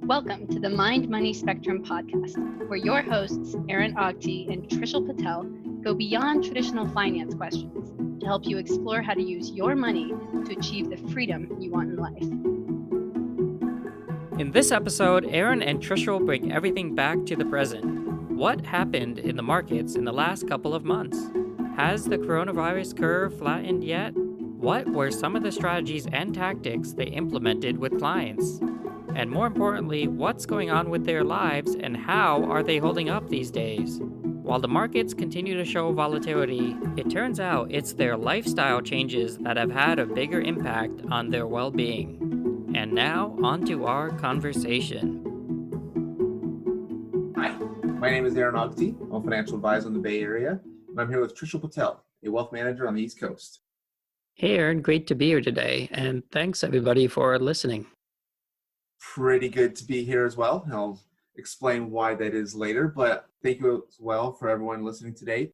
Welcome to the Mind Money Spectrum podcast, where your hosts, Aaron Ogti and Trishul Patel, go beyond traditional finance questions to help you explore how to use your money to achieve the freedom you want in life. In this episode, Aaron and Trishul bring everything back to the present. What happened in the markets in the last couple of months? Has the coronavirus curve flattened yet? What were some of the strategies and tactics they implemented with clients? And more importantly, what's going on with their lives and how are they holding up these days? While the markets continue to show volatility, it turns out it's their lifestyle changes that have had a bigger impact on their well-being. And now, on to our conversation. Hi, my name is Aaron Ogti. I'm a financial advisor in the Bay Area, and I'm here with Trishul Patel, a wealth manager on the East Coast. Hey Aaron, great to be here today, and thanks everybody for listening. Pretty good to be here as well. I'll explain why that is later, but thank you as well for everyone listening today.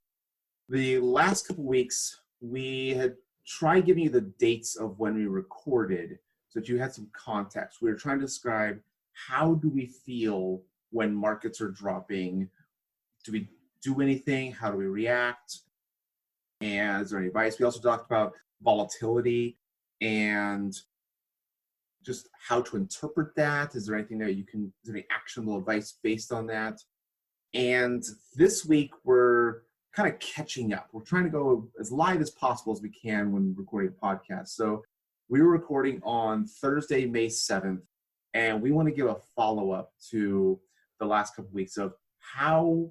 The last couple weeks, we had tried giving you the dates of when we recorded so that you had some context. We were trying to describe how do we feel when markets are dropping? Do we do anything? How do we react? And is there any advice? We also talked about volatility and just how to interpret that. Is there anything that is there any actionable advice based on that? And this week we're kind of catching up. We're trying to go as live as possible as we can when recording a podcast. So we were recording on Thursday, May 7th, and we want to give a follow-up to the last couple of weeks of how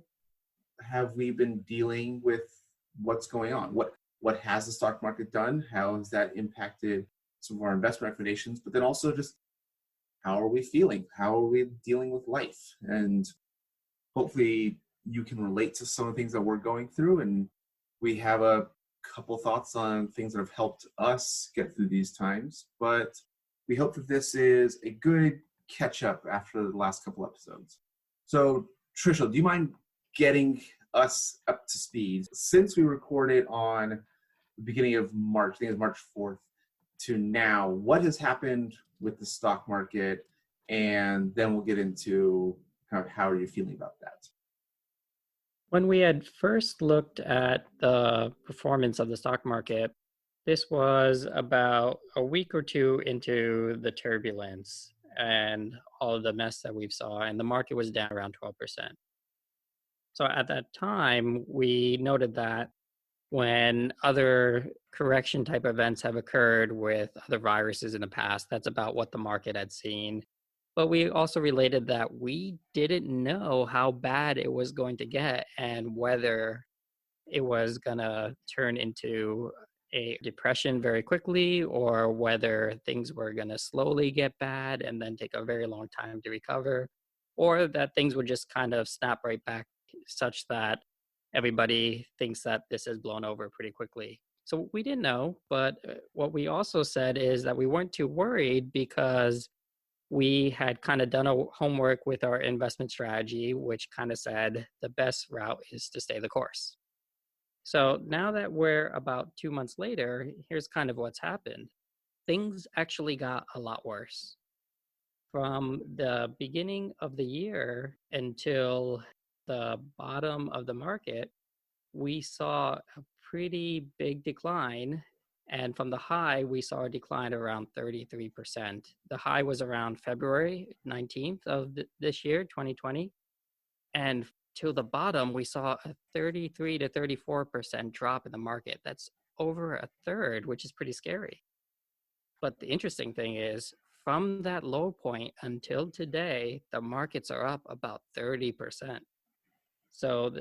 have we been dealing with what's going on? What has the stock market done? How has that impacted some of our investment recommendations? But then also just how are we feeling? How are we dealing with life? And hopefully you can relate to some of the things that we're going through. And we have a couple thoughts on things that have helped us get through these times. But we hope that this is a good catch up after the last couple episodes. So Trishul, do you mind getting us up to speed? Since we recorded on the beginning of March, I think it was March 4th, to now, what has happened with the stock market? And then we'll get into kind of how are you feeling about that? When we had first looked at the performance of the stock market, this was about a week or two into the turbulence and all of the mess that we've saw, and the market was down around 12%. So at that time, we noted that when other correction type events have occurred with other viruses in the past, that's about what the market had seen. But we also related that we didn't know how bad it was going to get and whether it was going to turn into a depression very quickly or whether things were going to slowly get bad and then take a very long time to recover, or that things would just kind of snap right back such that everybody thinks that this has blown over pretty quickly. So we didn't know, but what we also said is that we weren't too worried because we had kind of done a homework with our investment strategy, which kind of said the best route is to stay the course. So now that we're about 2 months later, here's kind of what's happened. Things actually got a lot worse. From the beginning of the year until the bottom of the market, we saw a pretty big decline. And from the high, we saw a decline around 33%. The high was around February 19th of this year, 2020. And to the bottom, we saw a 33 to 34% drop in the market. That's over a third, which is pretty scary. But the interesting thing is, from that low point until today, the markets are up about 30%. So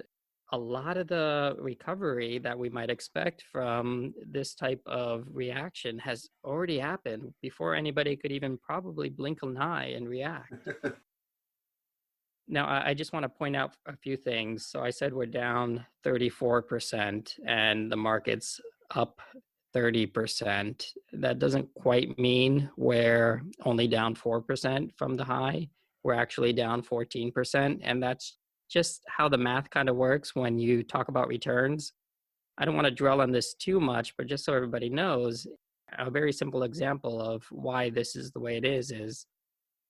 a lot of the recovery that we might expect from this type of reaction has already happened before anybody could even probably blink an eye and react. Now, I just want to point out a few things. So I said we're down 34% and the market's up 30%. That doesn't quite mean we're only down 4% from the high. We're actually down 14%. And that's just how the math kind of works when you talk about returns. I don't want to dwell on this too much, but just so everybody knows, a very simple example of why this is the way it is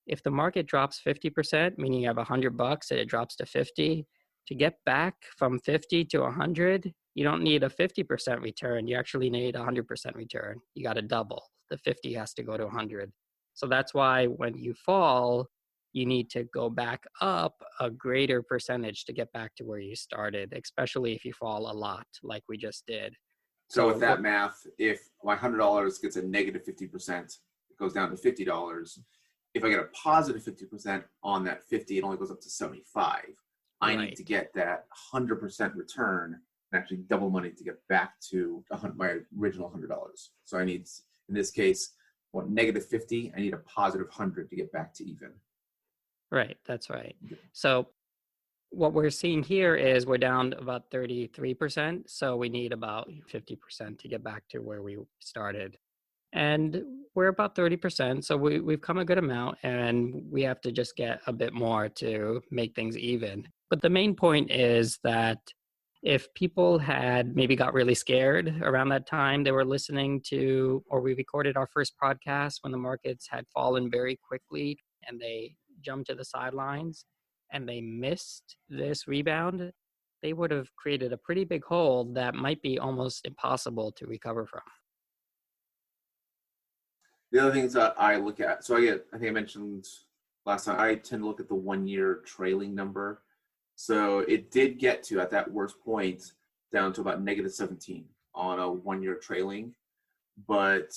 if the market drops 50%, meaning you have $100 and it drops to 50, to get back from 50 to 100, you don't need a 50% return. You actually need a 100% return. You got to double. The 50 has to go to 100. So that's why when you fall, you need to go back up a greater percentage to get back to where you started, especially if you fall a lot like we just did. So with that math, if my $100 gets a negative 50%, it goes down to $50. If I get a positive 50% on that 50, it only goes up to 75. I need to get that 100% return and actually double money to get back to my original $100. So I need, in this case, negative 50, I need a positive 100 to get back to even. Right, that's right. So what we're seeing here is we're down about 33%. So we need about 50% to get back to where we started. And we're about 30%. So we've come a good amount, and we have to just get a bit more to make things even. But the main point is that if people had maybe got really scared around that time, they were listening to, or we recorded our first podcast when the markets had fallen very quickly and they jumped to the sidelines and they missed this rebound, they would have created a pretty big hole that might be almost impossible to recover from. The other things that I look at, so I think I mentioned last time, I tend to look at the 1 year trailing number. So it did get to, at that worst point, down to about negative 17 on a 1 year trailing. But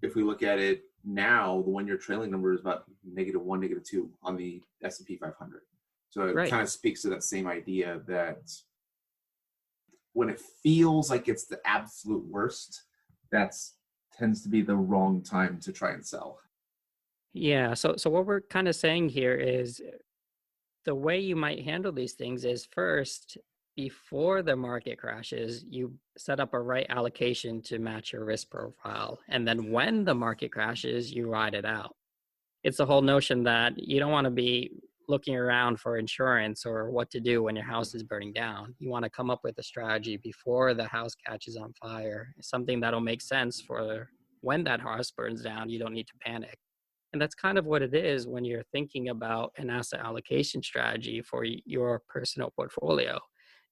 if we look at it now, the 1 year trailing number is about -1, -2 on the S&P 500. So it kind of speaks to that same idea that when it feels like it's the absolute worst, that's tends to be the wrong time to try and sell. Yeah. So what we're kind of saying here is the way you might handle these things is first, before the market crashes, you set up a right allocation to match your risk profile. And then when the market crashes, you ride it out. It's the whole notion that you don't want to be looking around for insurance or what to do when your house is burning down. You want to come up with a strategy before the house catches on fire, something that'll make sense for when that house burns down. You don't need to panic. And that's kind of what it is when you're thinking about an asset allocation strategy for your personal portfolio.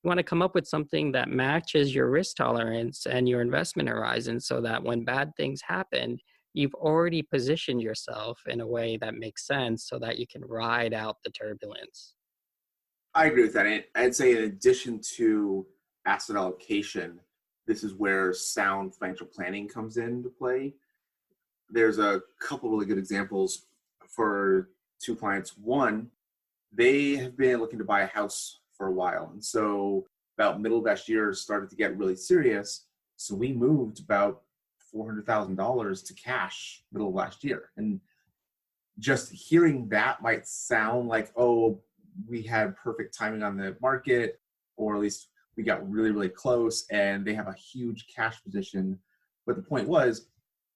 You want to come up with something that matches your risk tolerance and your investment horizon so that when bad things happen, you've already positioned yourself in a way that makes sense so that you can ride out the turbulence. I agree with that. I'd say in addition to asset allocation, this is where sound financial planning comes into play. There's a couple really good examples for two clients. One, they have been looking to buy a house for a while. And so about middle of last year started to get really serious. So we moved about $400,000 to cash middle of last year. And just hearing that might sound like, oh, we had perfect timing on the market, or at least we got really, really close and they have a huge cash position. But the point was,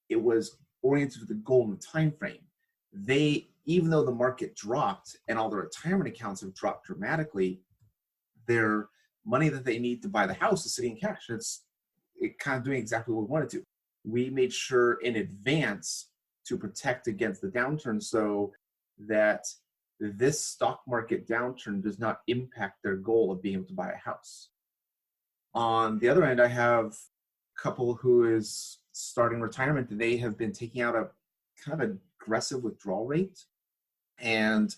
it was oriented to the goal and the time frame. They, even though the market dropped and all their retirement accounts have dropped dramatically, their money that they need to buy the house is sitting in cash. It's kind of doing exactly what we wanted to. We made sure in advance to protect against the downturn so that this stock market downturn does not impact their goal of being able to buy a house. On the other end, I have a couple who is starting retirement. They have been taking out a kind of aggressive withdrawal rate, and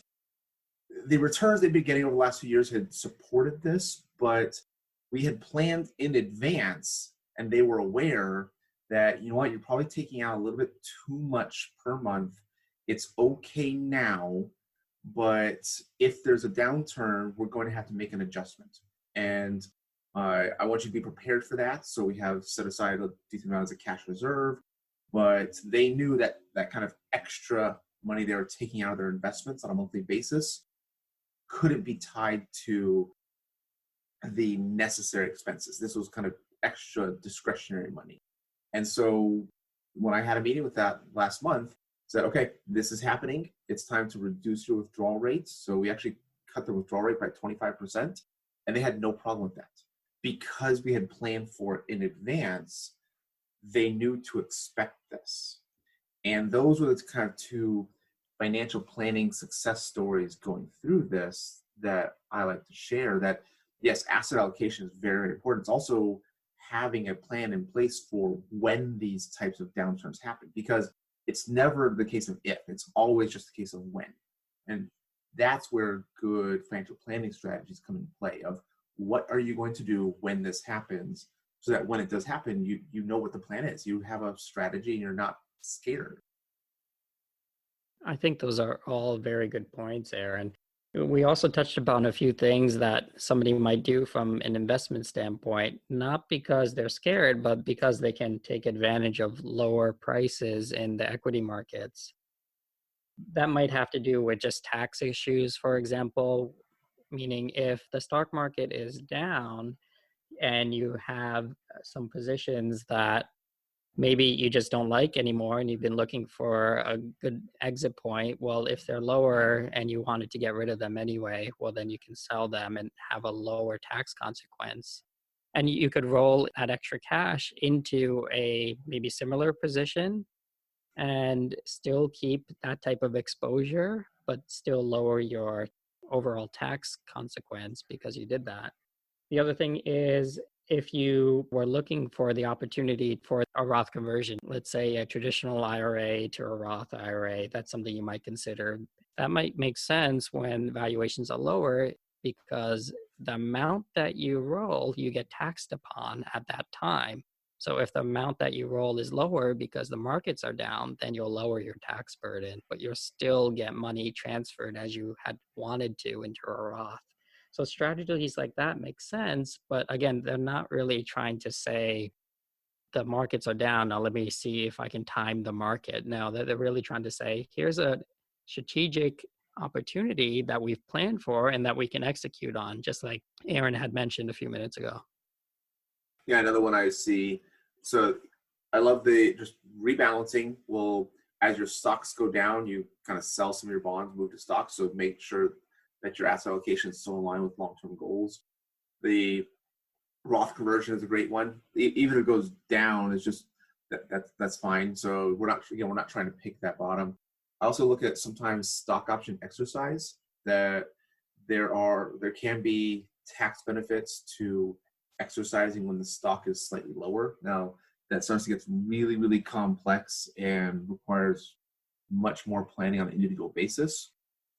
the returns they've been getting over the last few years had supported this, but we had planned in advance and they were aware that, you know what, you're probably taking out a little bit too much per month. It's okay now, but if there's a downturn, we're going to have to make an adjustment. And I want you to be prepared for that. So we have set aside a decent amount as a cash reserve, but they knew that that kind of extra money they were taking out of their investments on a monthly basis couldn't be tied to the necessary expenses. This was kind of extra discretionary money. And so when I had a meeting with that last month, I said, okay, this is happening. It's time to reduce your withdrawal rates. So we actually cut the withdrawal rate by 25%, and they had no problem with that. Because we had planned for it in advance, they knew to expect this. And those were the kind of two financial planning success stories going through this that I like to share, that yes, asset allocation is very, very important. It's also having a plan in place for when these types of downturns happen, because it's never the case of if, it's always just the case of when. And that's where good financial planning strategies come into play, of what are you going to do when this happens, so that when it does happen, you know what the plan is. You have a strategy and you're not scared. I think those are all very good points, Aaron. We also touched upon a few things that somebody might do from an investment standpoint, not because they're scared, but because they can take advantage of lower prices in the equity markets. That might have to do with just tax issues, for example, meaning if the stock market is down and you have some positions that maybe you just don't like anymore and you've been looking for a good exit point, well, if they're lower and you wanted to get rid of them anyway, well, then you can sell them and have a lower tax consequence. And you could roll that extra cash into a maybe similar position and still keep that type of exposure, but still lower your overall tax consequence because you did that. The other thing is, if you were looking for the opportunity for a Roth conversion, let's say a traditional IRA to a Roth IRA, that's something you might consider. That might make sense when valuations are lower, because the amount that you roll, you get taxed upon at that time. So if the amount that you roll is lower because the markets are down, then you'll lower your tax burden, but you'll still get money transferred as you had wanted to into a Roth. So strategies like that make sense, but again, they're not really trying to say the markets are down, now let me see if I can time the market. No, they're really trying to say, here's a strategic opportunity that we've planned for and that we can execute on, just like Aaron had mentioned a few minutes ago. Yeah, another one I see. So I love the just rebalancing. Well, as your stocks go down, you kind of sell some of your bonds, move to stocks. So make sure that your asset allocation is still in line with long-term goals. The Roth conversion is a great one. Even if it goes down, it's just that's fine. So we're not trying to pick that bottom. I also look at sometimes stock option exercise, that there can be tax benefits to exercising when the stock is slightly lower. Now that starts to get really, really complex and requires much more planning on an individual basis.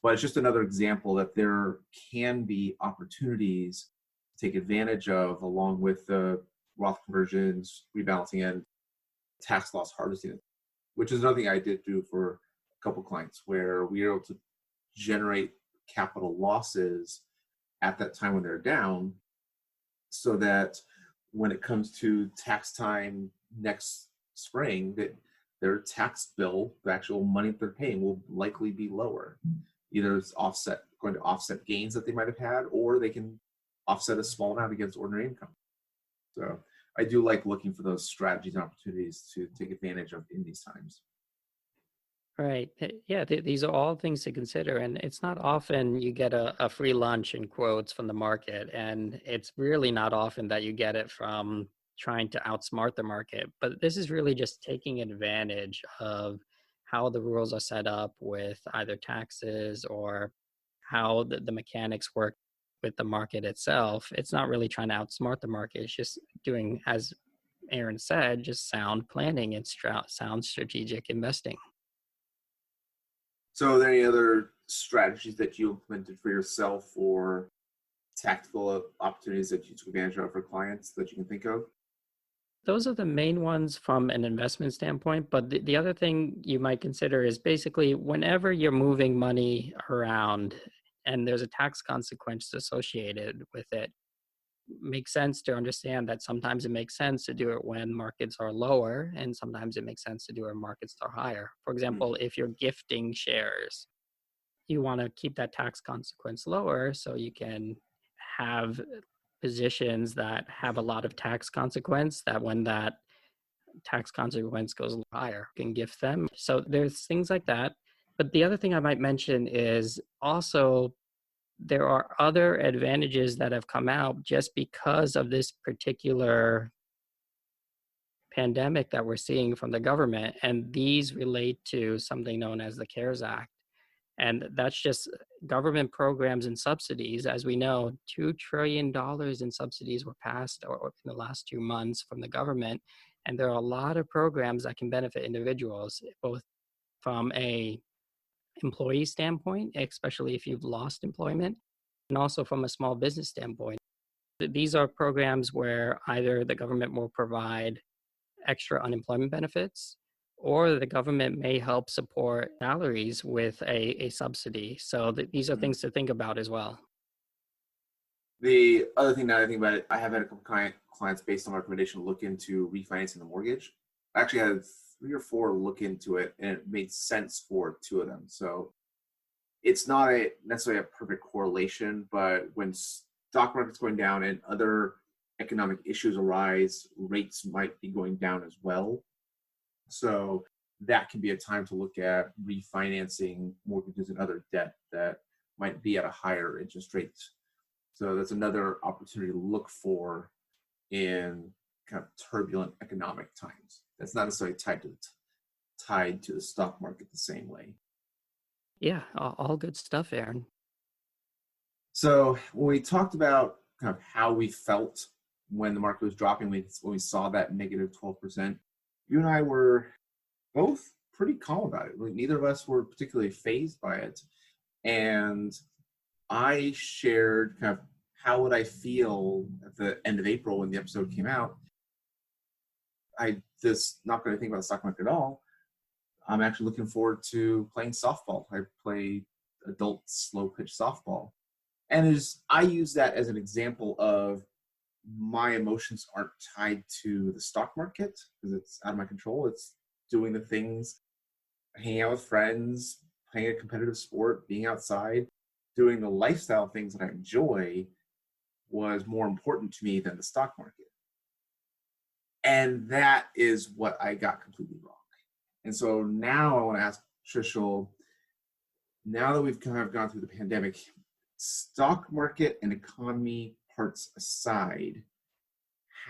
But it's just another example that there can be opportunities to take advantage of, along with the Roth conversions, rebalancing, and tax loss harvesting, which is another thing I did do for a couple clients, where we were able to generate capital losses at that time when they're down, so that when it comes to tax time next spring, that their tax bill, the actual money that they're paying, will likely be lower. Either it's going to offset gains that they might have had, or they can offset a small amount against ordinary income. So I do like looking for those strategies and opportunities to take advantage of in these times. Right. Yeah, these are all things to consider. And it's not often you get a free lunch, in quotes, from the market. And it's really not often that you get it from trying to outsmart the market. But this is really just taking advantage of how the rules are set up with either taxes or how the mechanics work with the market itself. It's not really trying to outsmart the market. It's just doing, as Aaron said, just sound planning and sound strategic investing. So are there any other strategies that you implemented for yourself, or tactical opportunities that you took advantage of for clients that you can think of? Those are the main ones from an investment standpoint. But the other thing you might consider is basically whenever you're moving money around and there's a tax consequence associated with it, makes sense to understand that sometimes it makes sense to do it when markets are lower, and sometimes it makes sense to do it when markets are higher. For example, if you're gifting shares, you want to keep that tax consequence lower so you can have positions that have a lot of tax consequence, that when that tax consequence goes higher, you can gift them. So there's things like that. But the other thing I might mention is also there are other advantages that have come out just because of this particular pandemic that we're seeing from the government. And these relate to something known as the CARES Act. And that's just government programs and subsidies. As we know, $2 trillion in subsidies were passed or in the last 2 months from the government. And there are a lot of programs that can benefit individuals, both from a employee standpoint, especially if you've lost employment, and also from a small business standpoint. These are programs where either the government will provide extra unemployment benefits, or the government may help support salaries with a subsidy. So these are things to think about as well. The other thing now that I think about it, I have had a couple clients based on my recommendation look into refinancing the mortgage. I actually had 3 or 4 look into it, and it made sense for 2 of them. So it's not necessarily a perfect correlation, but when stock market's going down and other economic issues arise, rates might be going down as well. So that can be a time to look at refinancing mortgages and other debt that might be at a higher interest rate. So that's another opportunity to look for in kind of turbulent economic times. That's not necessarily tied to the stock market the same way. Yeah, all good stuff, Aaron. So when we talked about kind of how we felt when the market was dropping, when we saw that negative 12%, you and I were both pretty calm about it. Neither of us were particularly fazed by it. And I shared kind of how would I feel at the end of April when the episode came out. I just not going to think about the stock market at all. I'm actually looking forward to playing softball. I play adult slow pitch softball. And I use that as an example of my emotions aren't tied to the stock market because it's out of my control. It's doing the things, hanging out with friends, playing a competitive sport, being outside, doing the lifestyle things that I enjoy was more important to me than the stock market. And that is what I got completely wrong. And so now I want to ask Trishul, now that we've kind of gone through the pandemic, stock market and economy parts aside,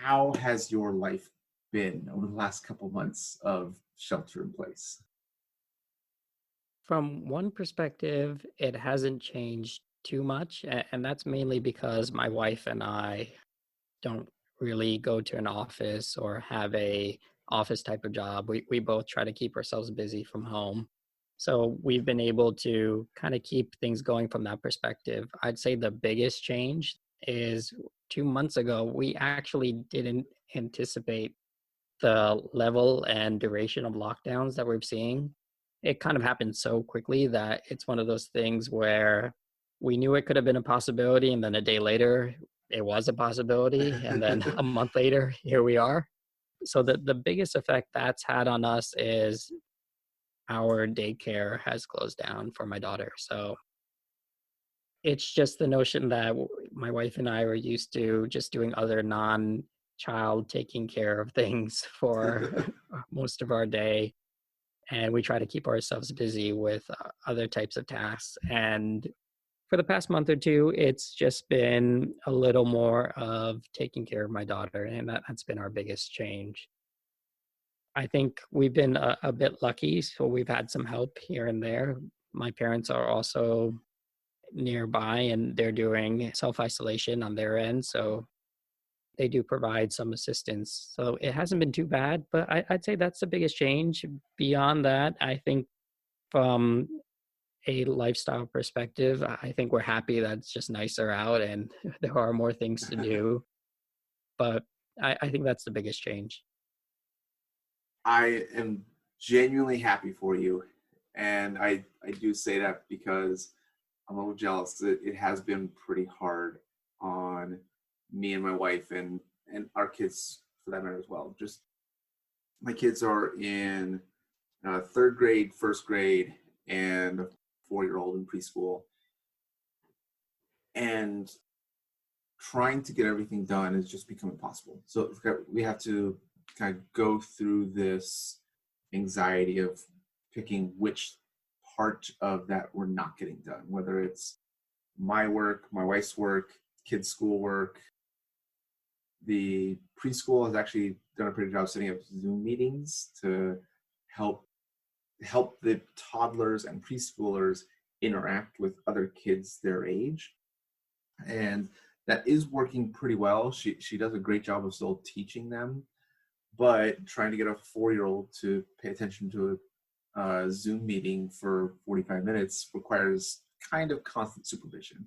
how has your life been over the last couple of months of shelter in place? From one perspective, it hasn't changed too much. And that's mainly because my wife and I don't really go to an office or have a office type of job. We both try to keep ourselves busy from home. So we've been able to kind of keep things going from that perspective. I'd say the biggest change is 2 months ago, we actually didn't anticipate the level and duration of lockdowns that we're seeing. It kind of happened so quickly that it's one of those things where we knew it could have been a possibility, and then a day later, it was a possibility, and then a month later, here we are. So the biggest effect that's had on us is our daycare has closed down for my daughter. So it's just the notion that my wife and I were used to just doing other non-child taking care of things for most of our day. And we try to keep ourselves busy with other types of tasks. And for the past month or two, it's just been a little more of taking care of my daughter. And that's been our biggest change. I think we've been a bit lucky. So we've had some help here and there. My parents are also nearby and they're doing self-isolation on their end. So they do provide some assistance. So it hasn't been too bad, but I'd say that's the biggest change. Beyond that, I think from a lifestyle perspective, I think we're happy that it's just nicer out and there are more things to do. But I think that's the biggest change. I am genuinely happy for you. And I do say that because I'm a little jealous. It has been pretty hard on me and my wife and our kids for that matter as well. Just my kids are in 3rd grade, 1st grade, and a 4-year-old in preschool. And trying to get everything done has just become impossible. So we have to kind of go through this anxiety of picking which part of that we're not getting done, whether it's my work, my wife's work, kids' schoolwork. The preschool has actually done a pretty good job setting up Zoom meetings to help the toddlers and preschoolers interact with other kids their age. And that is working pretty well. She does a great job of still teaching them, but trying to get a 4-year-old to pay attention to a Zoom meeting for 45 minutes requires kind of constant supervision.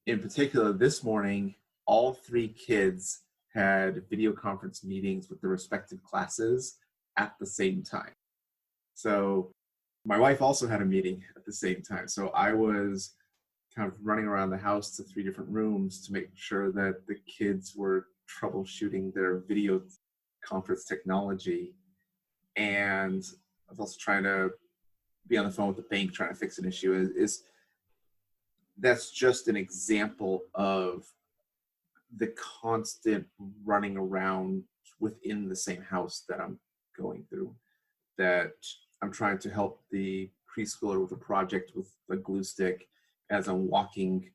In particular, this morning, all 3 kids had video conference meetings with their respective classes at the same time. So my wife also had a meeting at the same time. So I was kind of running around the house to 3 different rooms to make sure that the kids were troubleshooting their video conference technology. And I was also trying to be on the phone with the bank trying to fix an issue. That's just an example of the constant running around within the same house that I'm going through, that I'm trying to help the preschooler with a project with a glue stick. As I'm walking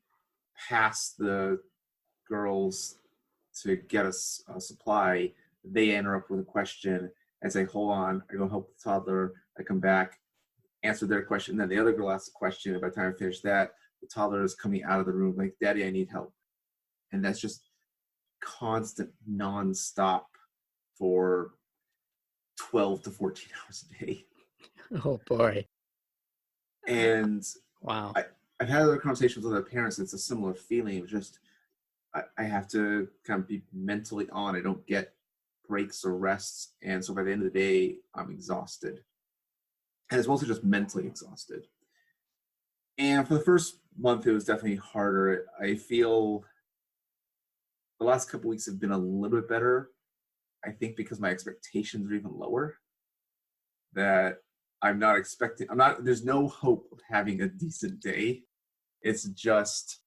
past the girls to get a supply, they interrupt with a question. I say, hold on, I go help the toddler, I come back, answer their question, then the other girl asks a question, and by the time I finish that, the toddler is coming out of the room like, Daddy, I need help. And that's just constant, non-stop for 12 to 14 hours a day. Oh boy. And wow. I've had other conversations with other parents. It's a similar feeling of just, I have to kind of be mentally on. I don't get breaks or rests. And so by the end of the day, I'm exhausted. And it's mostly just mentally exhausted. And for the first month, it was definitely harder. I feel the last couple weeks have been a little bit better. I think because my expectations are even lower, that there's no hope of having a decent day. It's just,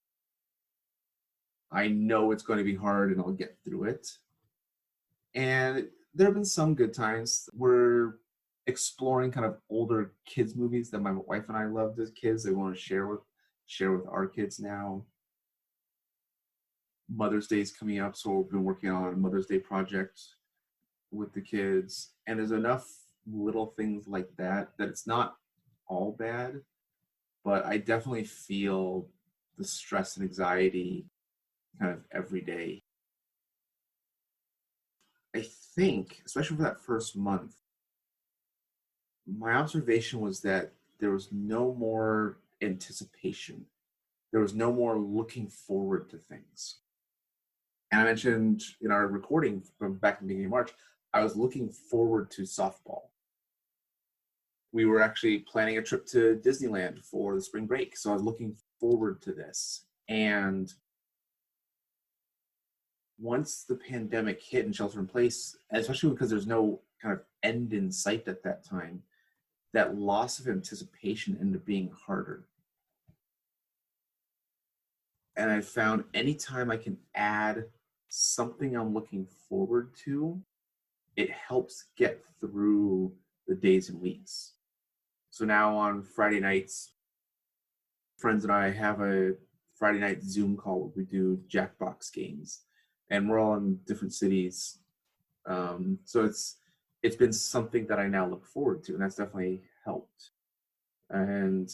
I know it's going to be hard and I'll get through it. And there have been some good times. We're exploring kind of older kids movies that my wife and I loved as kids. They want to share with our kids now. Mother's Day is coming up, so we've been working on a Mother's Day project with the kids. And there's enough little things like that it's not all bad, but I definitely feel the stress and anxiety kind of every day. I think, especially for that first month, my observation was that there was no more anticipation. There was no more looking forward to things. And I mentioned in our recording from back in the beginning of March, I was looking forward to softball. We were actually planning a trip to Disneyland for the spring break, so I was looking forward to this. And once the pandemic hit and shelter in place, especially because there's no kind of end in sight at that time, that loss of anticipation ended up being harder. And I found anytime I can add something I'm looking forward to, it helps get through the days and weeks. So now on Friday nights, friends and I have a Friday night Zoom call where we do Jackbox games, and we're all in different cities. So it's been something that I now look forward to, and that's definitely helped. And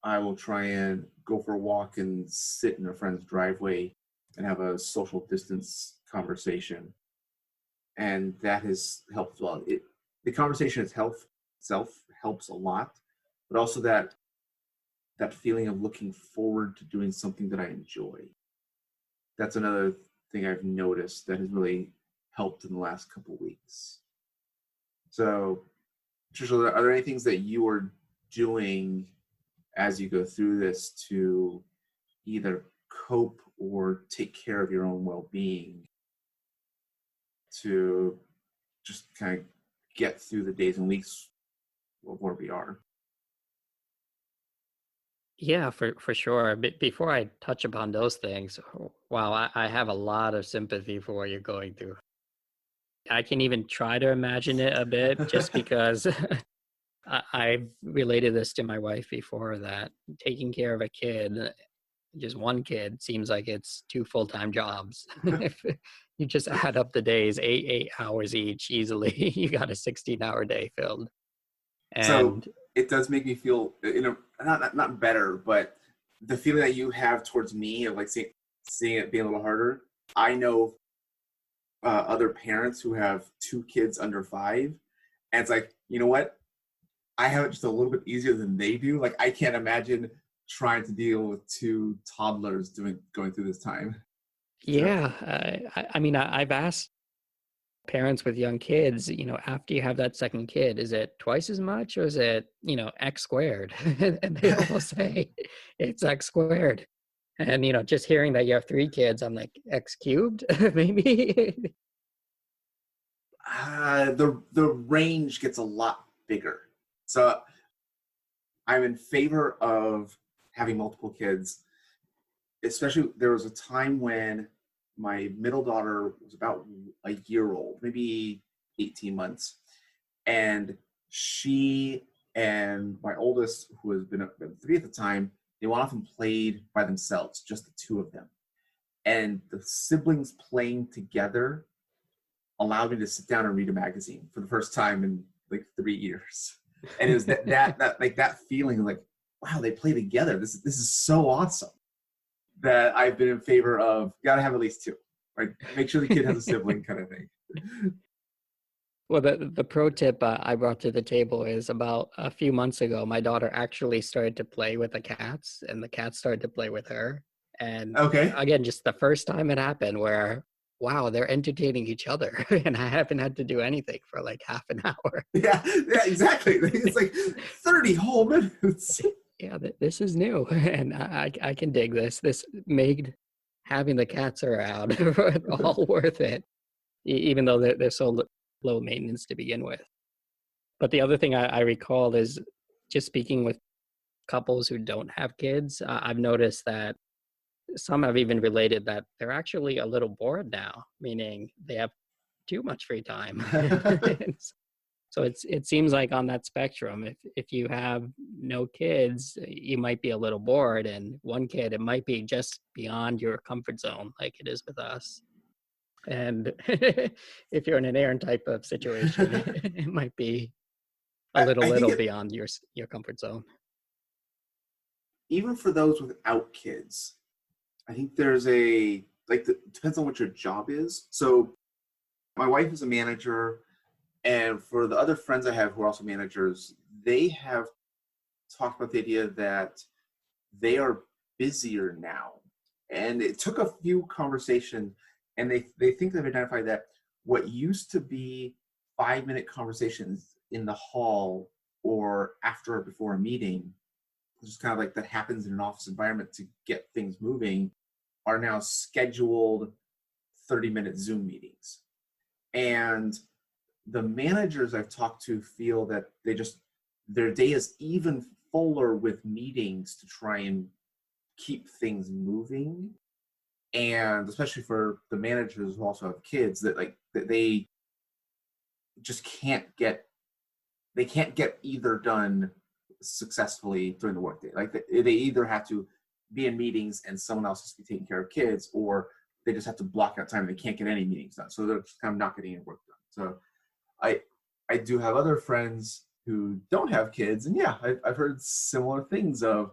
I will try and go for a walk and sit in a friend's driveway and have a social distance conversation. And that has helped well. The conversation itself helps a lot, but also that feeling of looking forward to doing something that I enjoy. That's another thing I've noticed that has really helped in the last couple of weeks. So, Trishul, are there any things that you are doing as you go through this to either cope or take care of your own well-being, to just kind of get through the days and weeks of where we are? Yeah, for sure. But before I touch upon those things, wow, I have a lot of sympathy for what you're going through. I can even try to imagine it a bit just because I've related this to my wife before, that taking care of a kid, just one kid, seems like it's 2 full-time jobs. If you just add up the days, 8 hours each easily, you got a 16-hour day filled. So And it does make me feel, not better, but the feeling that you have towards me of like seeing it being a little harder. I know other parents who have 2 kids under 5, and it's like, you know what? I have it just a little bit easier than they do. Like, I can't imagine trying to deal with 2 toddlers going through this time. Yeah, I mean, I've asked parents with young kids, after you have that second kid, is it twice as much or is it, X squared? And they all say it's X squared. And, just hearing that you have 3 kids, I'm like, X cubed, maybe? The range gets a lot bigger. So I'm in favor of having multiple kids. Especially, there was a time when my middle daughter was about a year old, maybe 18 months. And she and my oldest, who has been 3 at the time, they went off and played by themselves, just the 2 of them. And the siblings playing together allowed me to sit down and read a magazine for the first time in like 3 years. And it was that feeling like, wow, they play together. This is so awesome, that I've been in favor of, gotta have at least 2. Right? Make sure the kid has a sibling kind of thing. Well, the pro tip I brought to the table is about a few months ago, my daughter actually started to play with the cats, and the cats started to play with her. And Okay. again, just the first time it happened where, wow, they're entertaining each other. And I haven't had to do anything for like half an hour. Yeah, exactly. It's like 30 whole minutes. Yeah, this is new. And I can dig this. This made having the cats around all worth it, even though they're so low maintenance to begin with. But the other thing I recall is just speaking with couples who don't have kids, I've noticed that some have even related that they're actually a little bored now, meaning they have too much free time. So it seems like on that spectrum, if you have no kids, you might be a little bored, and 1 kid, it might be just beyond your comfort zone, like it is with us. And if you're in an Aaron type of situation, it might be a little beyond your comfort zone. Even for those without kids, I think there's depends on what your job is. So my wife is a manager, and for the other friends I have who are also managers, they have talked about the idea that they are busier now. And it took a few conversations, and they think they've identified that what used to be 5-minute conversations in the hall or after or before a meeting, which is kind of like that happens in an office environment to get things moving, are now scheduled 30-minute Zoom meetings. And the managers I've talked to feel that their day is even fuller with meetings to try and keep things moving. And especially for the managers who also have kids, that they just can't get either done successfully during the workday. Like they either have to be in meetings and someone else has to be taking care of kids, or they just have to block out time and they can't get any meetings done. So they're just kind of not getting any work done. So I do have other friends who don't have kids, and yeah, I've heard similar things of,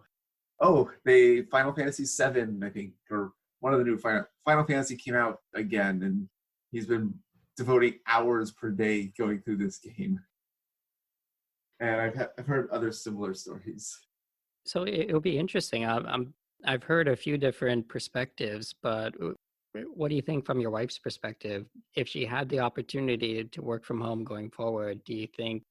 they Final Fantasy VII, I think, or one of the new Final Fantasy came out again, and he's been devoting hours per day going through this game. And I've heard other similar stories. So it'll be interesting. I've heard a few different perspectives, but what do you think from your wife's perspective? If she had the opportunity to work from home going forward, do you think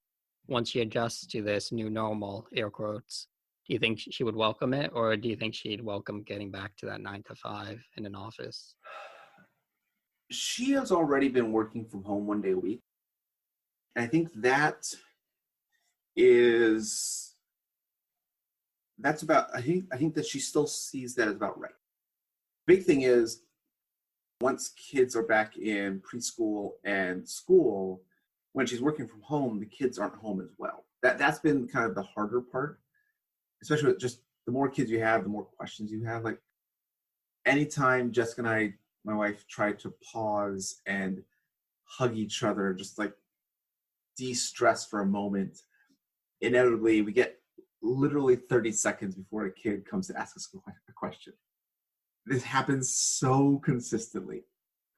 once she adjusts to this new normal, air quotes, do you think she would welcome it, or do you think she'd welcome getting back to that 9 to 5 in an office? She has already been working from home 1 day a week. And I think I think that she still sees that as about right. Big thing is, once kids are back in preschool and school, when she's working from home, the kids aren't home as well. That's been kind of the harder part, especially with just the more kids you have, the more questions you have. Like anytime Jessica and I, my wife, tried to pause and hug each other, just like de-stress for a moment, inevitably we get literally 30 seconds before a kid comes to ask us a question. This happens so consistently.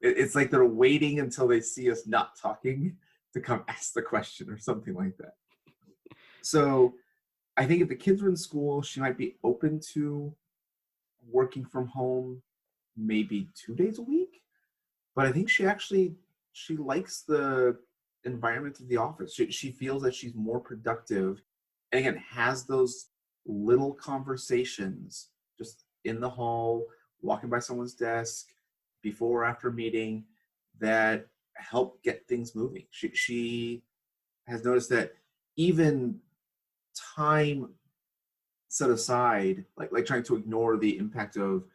It's like they're waiting until they see us not talking to come ask the question or something like that. So I think if the kids were in school, she might be open to working from home maybe 2 days a week. But I think she likes the environment of the office. She feels that she's more productive, and again, has those little conversations just in the hall, walking by someone's desk, before or after a meeting, that help get things moving. She has noticed that even time set aside, like trying to ignore the impact of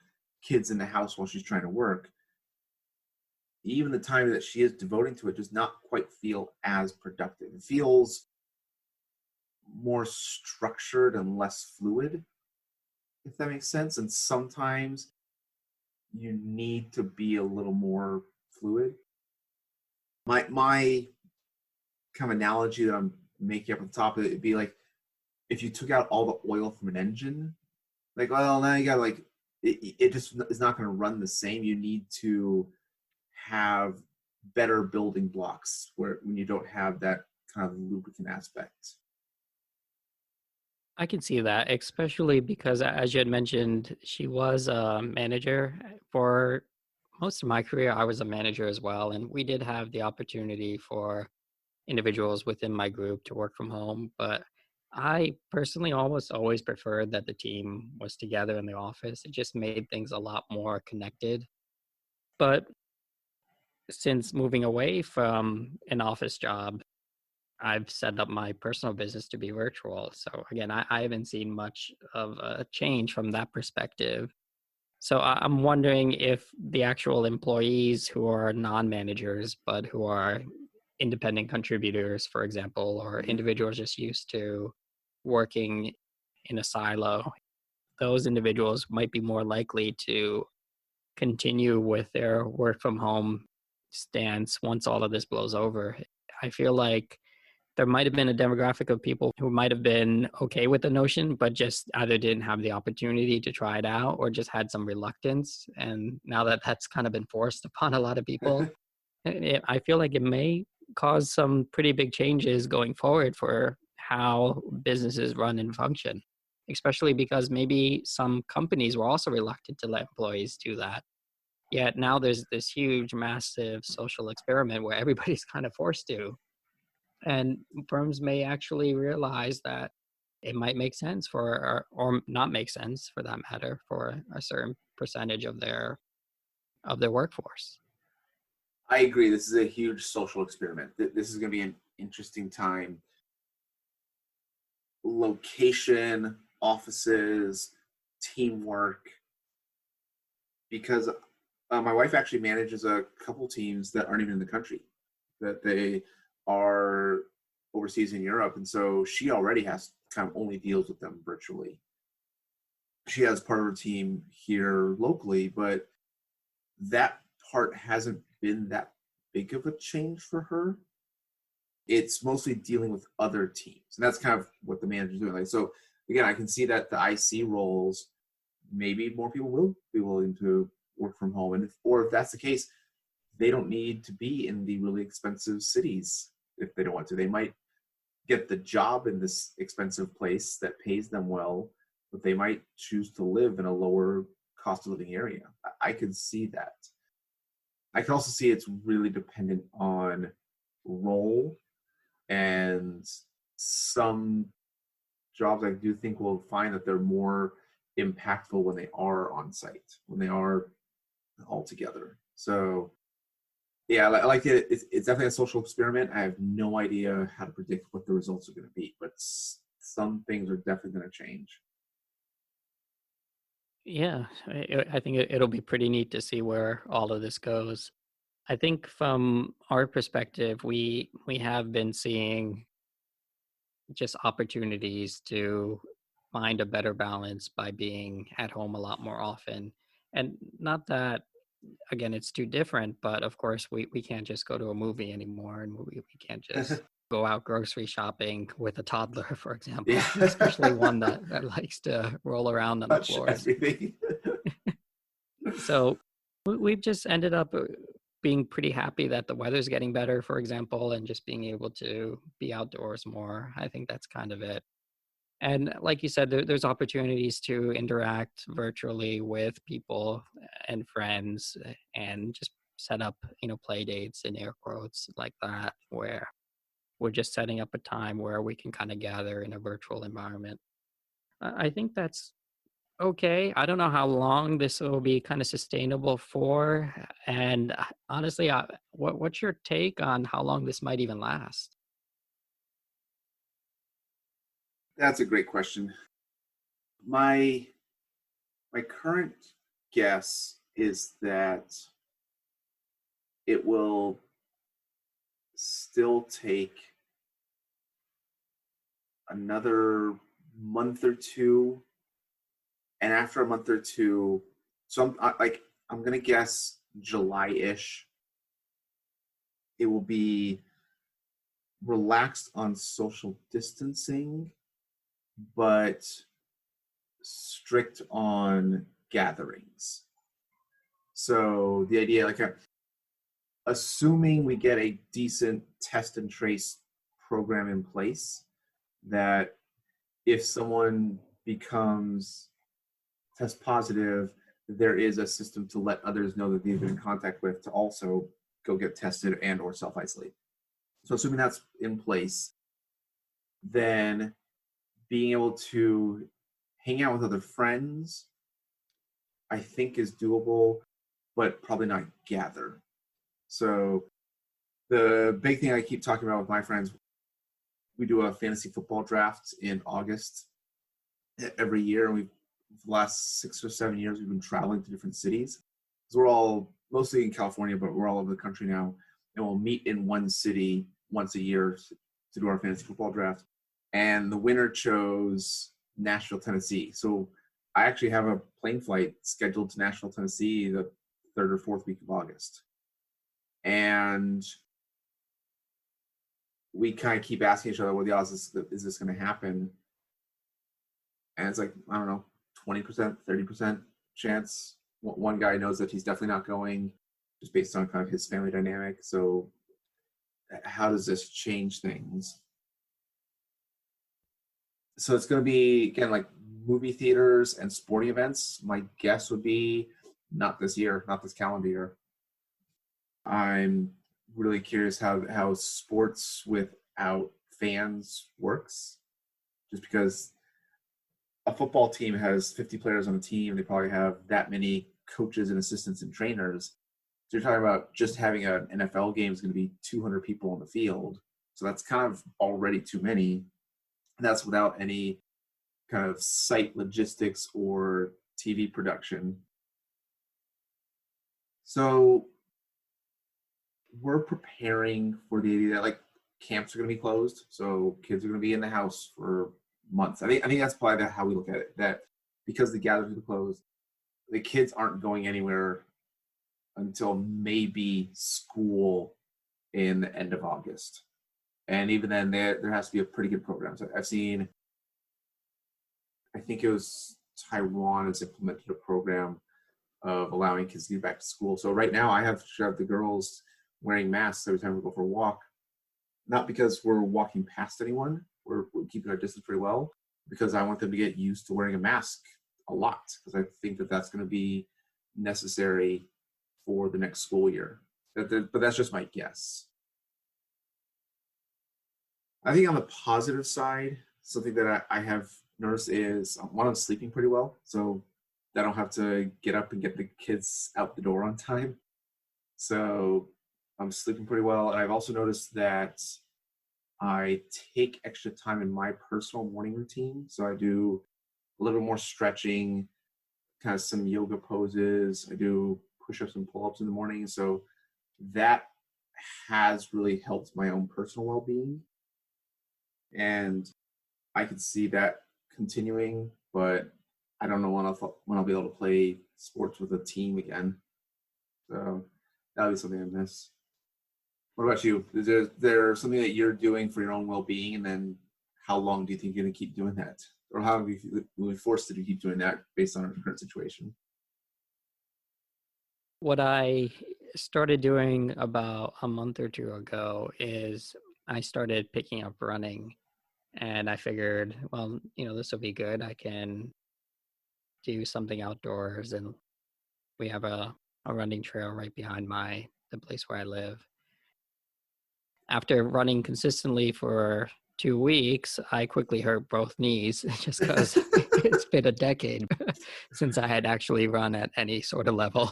kids in the house while she's trying to work, even the time that she is devoting to it does not quite feel as productive. It feels more structured and less fluid, if that makes sense. And sometimes you need to be a little more fluid. My kind of analogy that I'm making up at the top of it would be like if you took out all the oil from an engine, like, well, now you got like, it just is not going to run the same. You need to have better building blocks when you don't have that kind of lubricant aspect. I can see that, especially because, as you had mentioned, she was a manager. For most of my career, I was a manager as well. And we did have the opportunity for individuals within my group to work from home. But I personally almost always preferred that the team was together in the office. It just made things a lot more connected. But since moving away from an office job, I've set up my personal business to be virtual. So again, I haven't seen much of a change from that perspective. So I'm wondering if the actual employees who are non-managers, but who are independent contributors, for example, or individuals just used to working in a silo, those individuals might be more likely to continue with their work from home stance once all of this blows over. I feel like there might have been a demographic of people who might have been okay with the notion, but just either didn't have the opportunity to try it out or just had some reluctance. And now that that's kind of been forced upon a lot of people, I feel like it may cause some pretty big changes going forward for how businesses run and function, especially because maybe some companies were also reluctant to let employees do that. Yet now there's this huge, massive social experiment where everybody's kind of forced to. And firms may actually realize that it might make sense for, or not make sense for that matter, for a certain percentage of their workforce. I agree. This is a huge social experiment. This is going to be an interesting time. Location, offices, teamwork. Because my wife actually manages a couple teams that aren't even in the country, that they are overseas in Europe. And so she already has kind of only deals with them virtually. She has part of her team here locally, but that part hasn't been that big of a change for her. It's mostly dealing with other teams. And that's kind of what the manager's doing. Like, so again, I can see that the IC roles, maybe more people will be willing to work from home. And if that's the case, they don't need to be in the really expensive cities if they don't want to. They might get the job in this expensive place that pays them well, but they might choose to live in a lower cost of living area. I could see that. I can also see it's really dependent on role, and some jobs I do think will find that they're more impactful when they are on site, when they are all together. So yeah, I like it. It's definitely a social experiment. I have no idea how to predict what the results are going to be, but some things are definitely going to change. Yeah, I think it'll be pretty neat to see where all of this goes. I think from our perspective, we have been seeing just opportunities to find a better balance by being at home a lot more often. And not that, again, it's too different, but of course we can't just go to a movie anymore, and we can't just go out grocery shopping with a toddler, for example, Yeah. especially one that likes to roll around on the Touch floors. everything. So we've just ended up being pretty happy that the weather's getting better, for example, and just being able to be outdoors more. I think that's kind of it. And like you said, there's opportunities to interact virtually with people and friends and just set up, play dates in air quotes like that, where we're just setting up a time where we can kind of gather in a virtual environment. I think that's okay. I don't know how long this will be kind of sustainable for. And honestly, what's your take on how long this might even last? That's a great question. My current guess is that it will still take another month or two, and after a month or two, so I'm gonna guess July-ish. It will be relaxed on social distancing, but strict on gatherings. So the idea, assuming we get a decent test and trace program in place, that if someone becomes test positive, there is a system to let others know that they've been in contact with to also go get tested and or self-isolate. So assuming that's in place, then being able to hang out with other friends, I think is doable, but probably not gather. So the big thing I keep talking about with my friends, we do a fantasy football draft in August every year. And we've, for the last 6 or 7 years, we've been traveling to different cities. So we're all mostly in California, but we're all over the country now. And we'll meet in one city once a year to do our fantasy football draft. And the winner chose Nashville, Tennessee. So I actually have a plane flight scheduled to Nashville, Tennessee the 3rd or 4th week of August. And we kind of keep asking each other, what the odds is this going to happen? And it's like, I don't know, 20%, 30% chance. One guy knows that he's definitely not going, just based on kind of his family dynamic. So how does this change things? So it's going to be, again, like movie theaters and sporting events. My guess would be not this year, not this calendar year. I'm really curious how sports without fans works, just because a football team has 50 players on the team. They probably have that many coaches and assistants and trainers. So you're talking about just having an NFL game is going to be 200 people on the field. So that's kind of already too many. And that's without any kind of site logistics or TV production. So we're preparing for the idea that like camps are going to be closed. So kids are going to be in the house for months. I think that's probably how we look at it, that because the gatherings are closed, the kids aren't going anywhere until maybe school in the end of August. And even then, there has to be a pretty good program. So I've seen, I think it was Taiwan has implemented a program of allowing kids to get back to school. So right now I have the girls wearing masks every time we go for a walk, not because we're walking past anyone, we're keeping our distance pretty well, because I want them to get used to wearing a mask a lot, because I think that that's going to be necessary for the next school year. But that's just my guess. I think on the positive side, something that I have noticed is, one, I'm sleeping pretty well, so I don't have to get up and get the kids out the door on time. So I'm sleeping pretty well. And I've also noticed that I take extra time in my personal morning routine. So I do a little more stretching, kind of some yoga poses. I do push-ups and pull-ups in the morning. So that has really helped my own personal well-being. And I could see that continuing, but I don't know when I'll be able to play sports with a team again. So that'll be something I miss. What about you? Is there something that you're doing for your own well-being, and then how long do you think you're going to keep doing that? Or how will you be forced to keep doing that based on our current situation? What I started doing about a month or two ago is I started picking up running, and I figured, well, this will be good. I can do something outdoors, and we have a running trail right behind the place where I live. After running consistently for 2 weeks, I quickly hurt both knees just because it's been a decade since I had actually run at any sort of level.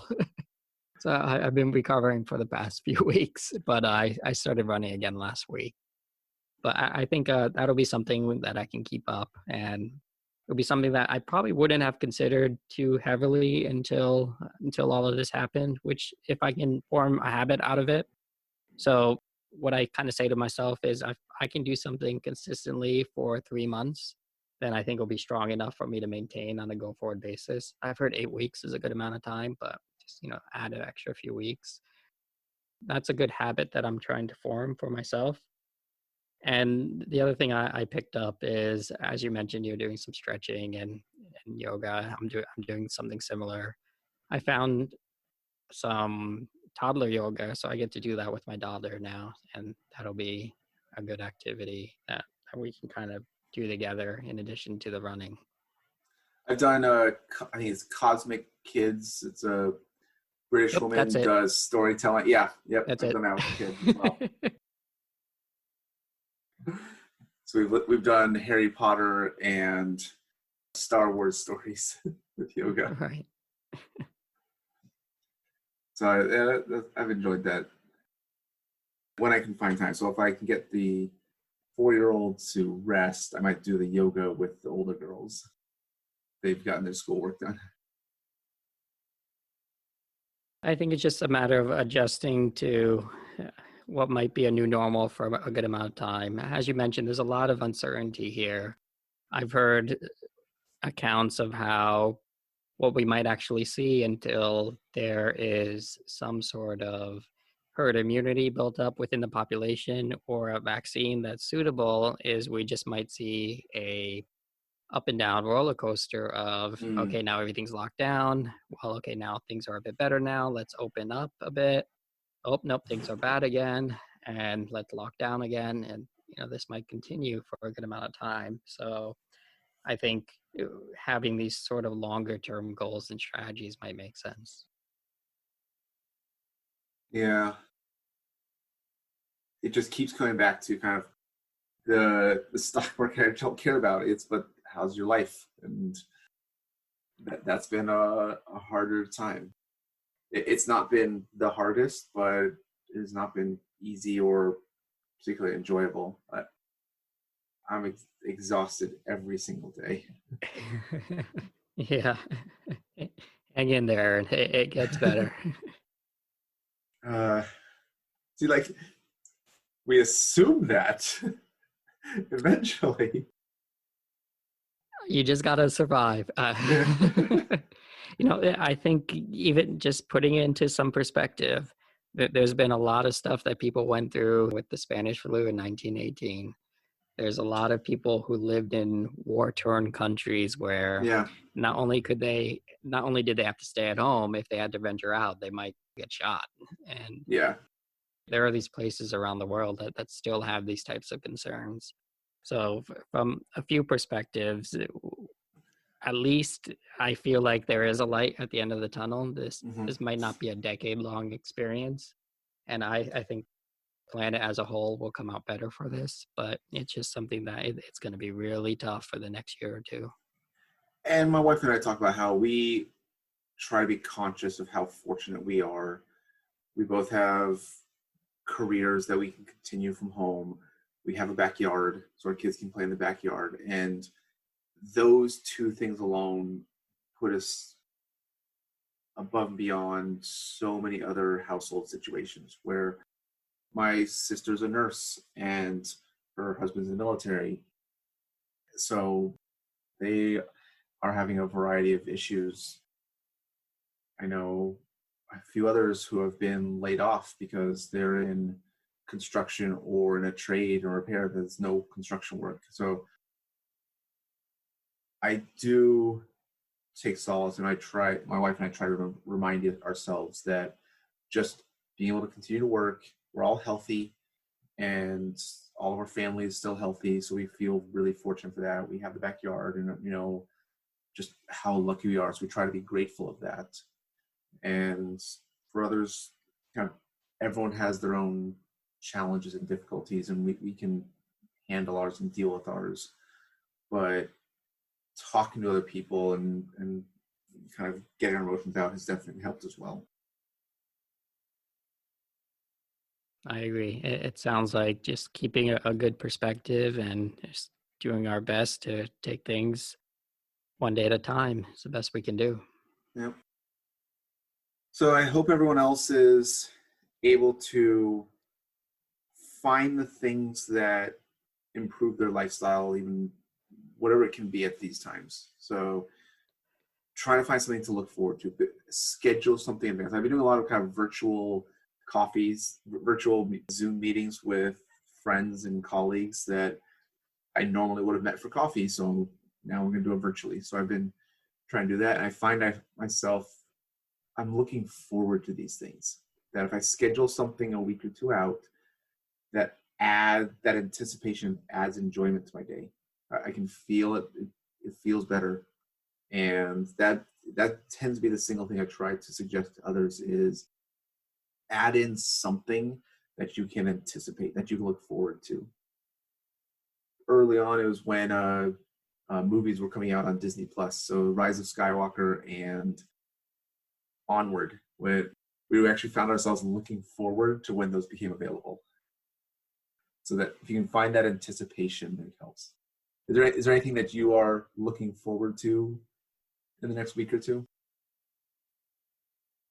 So I've been recovering for the past few weeks, but I started running again last week. But I think that'll be something that I can keep up, and it'll be something that I probably wouldn't have considered too heavily until all of this happened, which if I can form a habit out of it. So what I kind of say to myself is I can do something consistently for 3 months, then I think it'll be strong enough for me to maintain on a go forward basis. I've heard 8 weeks is a good amount of time, but just, add an extra few weeks. That's a good habit that I'm trying to form for myself. And the other thing I picked up is, as you mentioned, you're doing some stretching and yoga. I'm doing something similar. I found some toddler yoga, so I get to do that with my daughter now, and that'll be a good activity that we can kind of do together in addition to the running. I've done I think it's Cosmic Kids. It's a British woman does storytelling. Yeah, yep. I've done that with kids as well. So we've done Harry Potter and Star Wars stories with yoga. Right. So I've enjoyed that when I can find time. So if I can get the 4-year-old to rest, I might do the yoga with the older girls. They've gotten their schoolwork done. I think it's just a matter of adjusting to what might be a new normal for a good amount of time. As you mentioned, there's a lot of uncertainty here. I've heard accounts of what we might actually see until there is some sort of herd immunity built up within the population or a vaccine that's suitable is we just might see a up and down roller coaster of, okay, now everything's locked down. Well, okay, now things are a bit better now. Let's open up a bit. Oh, nope, things are bad again. And let's lock down again. And, this might continue for a good amount of time. So I think having these sort of longer term goals and strategies might make sense. Yeah. It just keeps coming back to kind of the stock market I don't care about. But how's your life? And that's been a harder time. It's not been the hardest, but it has not been easy or particularly enjoyable. I'm exhausted every single day. Yeah. Hang in there, and it gets better. See, we assume that eventually. You just got to survive. I think even just putting it into some perspective, there's been a lot of stuff that people went through with the Spanish flu in 1918. There's a lot of people who lived in war-torn countries where not only did they have to stay at home, if they had to venture out, they might get shot. And there are these places around the world that still have these types of concerns. So from a few perspectives, at least I feel like there is a light at the end of the tunnel. This might not be a decade-long experience. And I think planet as a whole will come out better for this, but it's just something that it's going to be really tough for the next year or two. And my wife and I talk about how we try to be conscious of how fortunate we are. We both have careers that we can continue from home. We have a backyard, so our kids can play in the backyard. And those two things alone put us above and beyond so many other household situations where my sister's a nurse and her husband's in the military. So they are having a variety of issues. I know a few others who have been laid off because they're in construction or in a trade or repair, there's no construction work. So I do take solace, and my wife and I try to remind ourselves that just being able to continue to work, we're all healthy, and all of our family is still healthy. So we feel really fortunate for that. We have the backyard, and just how lucky we are. So we try to be grateful of that. And for others, kind of everyone has their own challenges and difficulties, and we can handle ours and deal with ours. But talking to other people and kind of getting our emotions out has definitely helped as well. I agree. It sounds like just keeping a good perspective and just doing our best to take things one day at a time is the best we can do. Yep. So I hope everyone else is able to find the things that improve their lifestyle, even whatever it can be at these times. So try to find something to look forward to. Schedule something in advance. I've been doing a lot of kind of virtual coffees, virtual Zoom meetings with friends and colleagues that I normally would have met for coffee. So now we're going to do it virtually. So I've been trying to do that. And I find I'm looking forward to these things. That if I schedule something a week or two out, that anticipation adds enjoyment to my day. I can feel it. It feels better. And that tends to be the single thing I try to suggest to others is add in something that you can anticipate, that you can look forward to. Early on, it was when movies were coming out on Disney Plus. So Rise of Skywalker and Onward, when we actually found ourselves looking forward to when those became available. So that if you can find that anticipation, it helps. Is there anything that you are looking forward to in the next week or two?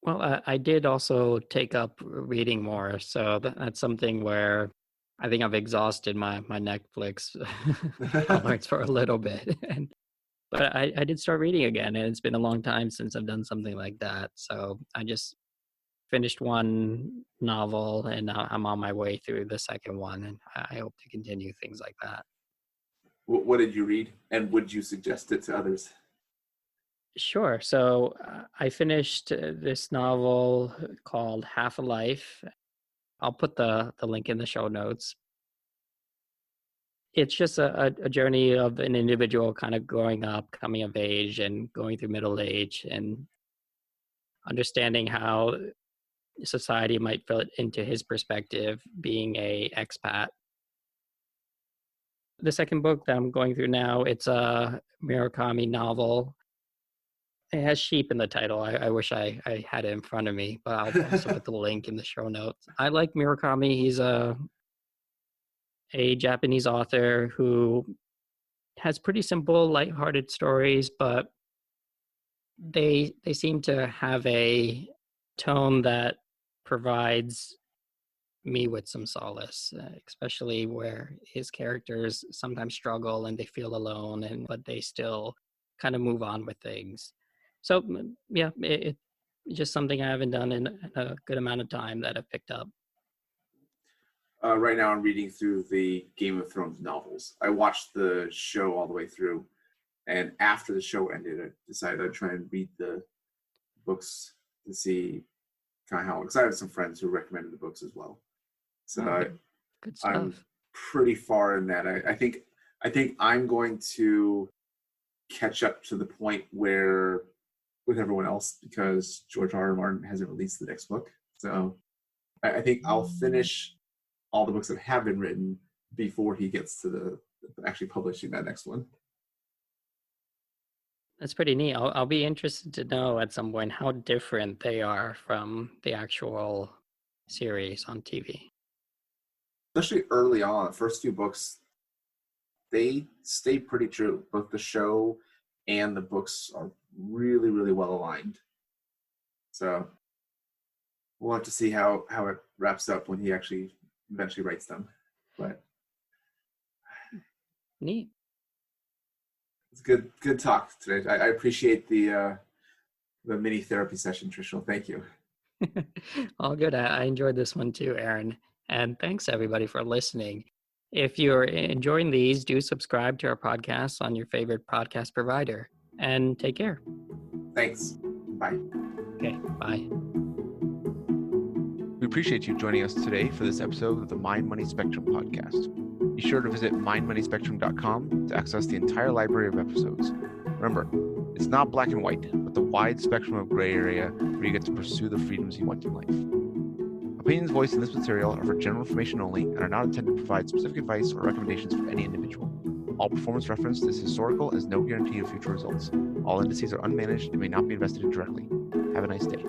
Well, I did also take up reading more. So that's something where I think I've exhausted my Netflix tolerance for a little bit. But I did start reading again, and it's been a long time since I've done something like that. So I just finished one novel, and now I'm on my way through the second one, and I hope to continue things like that. What did you read, and would you suggest it to others? Sure. So I finished this novel called Half a Life. I'll put the link in the show notes. It's just a journey of an individual kind of growing up, coming of age, and going through middle age, and understanding how society might fit into his perspective, being a expat. The second book that I'm going through now, it's a Murakami novel. It has sheep in the title. I wish I had it in front of me, but I'll also put the link in the show notes. I like Murakami. He's a Japanese author who has pretty simple, lighthearted stories, but they seem to have a tone that provides me with some solace, especially where his characters sometimes struggle and they feel alone, but they still kind of move on with things. So yeah, it's just something I haven't done in a good amount of time that I've picked up. Right now I'm reading through the Game of Thrones novels. I watched the show all the way through, and after the show ended, I decided I'd try and read the books to see kind of how, because I have some friends who recommended the books as well. So good stuff. I'm pretty far in that. I think I'm going to catch up to the point where with everyone else, because George R.R. Martin hasn't released the next book. So I think I'll finish all the books that have been written before he gets to the actually publishing that next one. That's pretty neat. I'll be interested to know at some point how different they are from the actual series on TV. Especially early on, the first few books, they stay pretty true. Both the show and the books are really, really well aligned. So we'll have to see how it wraps up when he actually eventually writes them. But neat. It's good talk today. I appreciate the mini therapy session, Trishul. Thank you. All good. I enjoyed this one too, Aaron. And thanks everybody for listening. If you're enjoying these, do subscribe to our podcast on your favorite podcast provider. And take care. Thanks. Bye. Okay, bye. We appreciate you joining us today for this episode of the Mind Money Spectrum podcast. Be sure to visit mindmoneyspectrum.com to access the entire library of episodes. Remember, it's not black and white, but the wide spectrum of gray area where you get to pursue the freedoms you want in life. Opinions voiced in this material are for general information only and are not intended to provide specific advice or recommendations for any individual. All performance referenced is historical and is no guarantee of future results. All indices are unmanaged and may not be invested in directly. Have a nice day.